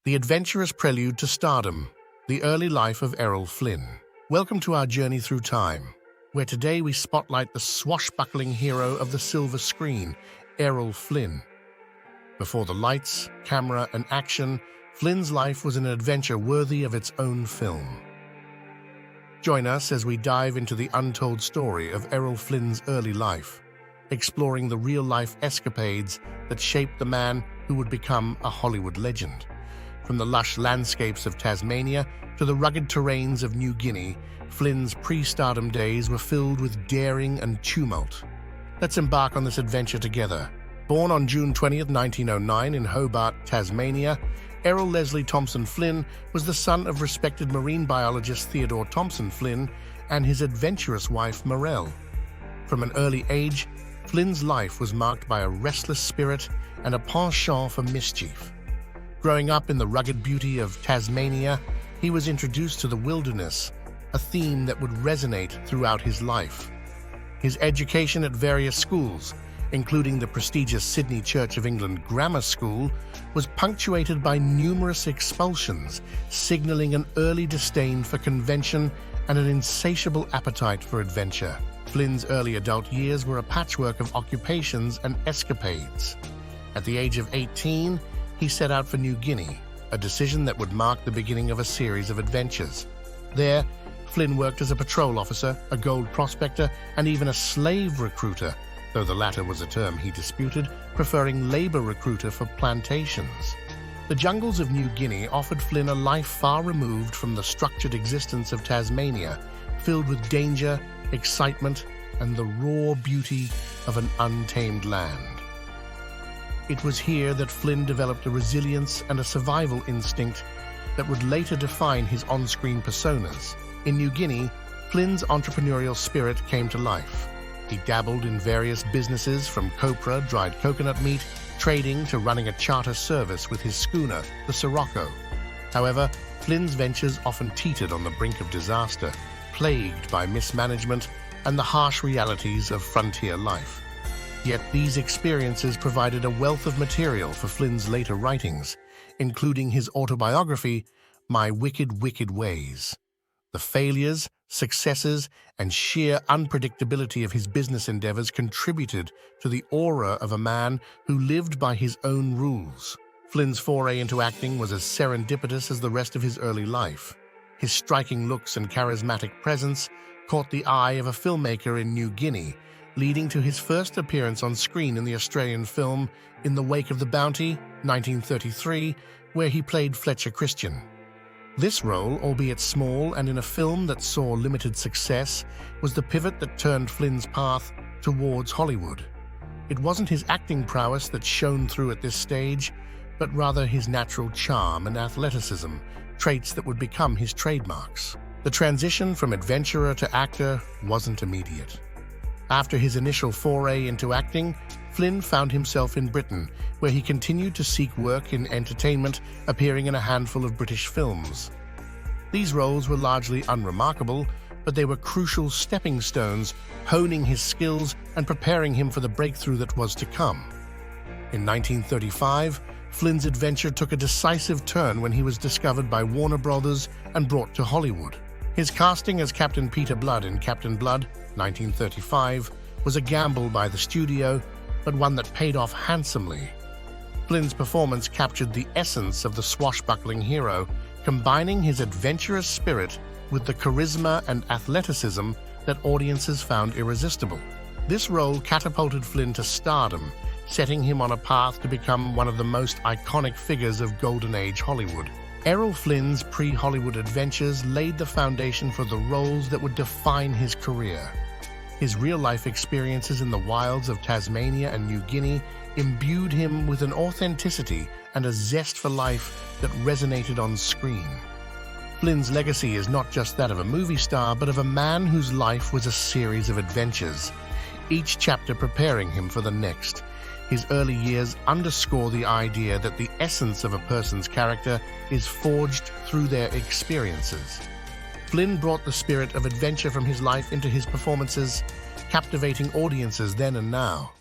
The Adventurous Prelude to Stardom, the early life of Errol Flynn. Welcome to our journey through time, where today we spotlight the swashbuckling hero of the silver screen, Errol Flynn. Before the lights, camera, and action, Flynn's life was an adventure worthy of its own film. Join us as we dive into the untold story of Errol Flynn's early life, exploring the real-life escapades that shaped the man who would become a Hollywood legend. From the lush landscapes of Tasmania to the rugged terrains of New Guinea, Flynn's pre-stardom days were filled with daring and tumult. Let's embark on this adventure together. Born on June 20th, 1909 in Hobart, Tasmania, Errol Leslie Thompson Flynn was the son of respected marine biologist Theodore Thompson Flynn and his adventurous wife Morel. From an early age, Flynn's life was marked by a restless spirit and a penchant for mischief. Growing up in the rugged beauty of Tasmania, he was introduced to the wilderness, a theme that would resonate throughout his life. His education at various schools, including the prestigious Sydney Church of England Grammar School, was punctuated by numerous expulsions, signaling an early disdain for convention and an insatiable appetite for adventure. Flynn's early adult years were a patchwork of occupations and escapades. At the age of 18, he set out for New Guinea, a decision that would mark the beginning of a series of adventures. There, Flynn worked as a patrol officer, a gold prospector, and even a slave recruiter, though the latter was a term he disputed, preferring labor recruiter for plantations. The jungles of New Guinea offered Flynn a life far removed from the structured existence of Tasmania, filled with danger, excitement, and the raw beauty of an untamed land. It was here that Flynn developed a resilience and a survival instinct that would later define his on-screen personas. In New Guinea, Flynn's entrepreneurial spirit came to life. He dabbled in various businesses, from copra, dried coconut meat, trading to running a charter service with his schooner, the Sirocco. However, Flynn's ventures often teetered on the brink of disaster, plagued by mismanagement and the harsh realities of frontier life. Yet these experiences provided a wealth of material for Flynn's later writings, including his autobiography, My Wicked, Wicked Ways. The failures, successes, and sheer unpredictability of his business endeavors contributed to the aura of a man who lived by his own rules. Flynn's foray into acting was as serendipitous as the rest of his early life. His striking looks and charismatic presence caught the eye of a filmmaker in New Guinea, leading to his first appearance on screen in the Australian film In the Wake of the Bounty, 1933, where he played Fletcher Christian. This role, albeit small and in a film that saw limited success, was the pivot that turned Flynn's path towards Hollywood. It wasn't his acting prowess that shone through at this stage, but rather his natural charm and athleticism, traits that would become his trademarks. The transition from adventurer to actor wasn't immediate. After his initial foray into acting, Flynn found himself in Britain, where he continued to seek work in entertainment, appearing in a handful of British films. These roles were largely unremarkable, but they were crucial stepping stones, honing his skills and preparing him for the breakthrough that was to come. In 1935, Flynn's adventure took a decisive turn when he was discovered by Warner Brothers and brought to Hollywood. His casting as Captain Peter Blood in Captain Blood, 1935, was a gamble by the studio, but one that paid off handsomely. Flynn's performance captured the essence of the swashbuckling hero, combining his adventurous spirit with the charisma and athleticism that audiences found irresistible. This role catapulted Flynn to stardom, setting him on a path to become one of the most iconic figures of Golden Age Hollywood. Errol Flynn's pre-Hollywood adventures laid the foundation for the roles that would define his career. His real-life experiences in the wilds of Tasmania and New Guinea imbued him with an authenticity and a zest for life that resonated on screen. Flynn's legacy is not just that of a movie star, but of a man whose life was a series of adventures, each chapter preparing him for the next. His early years underscore the idea that the essence of a person's character is forged through their experiences. Flynn brought the spirit of adventure from his life into his performances, captivating audiences then and now.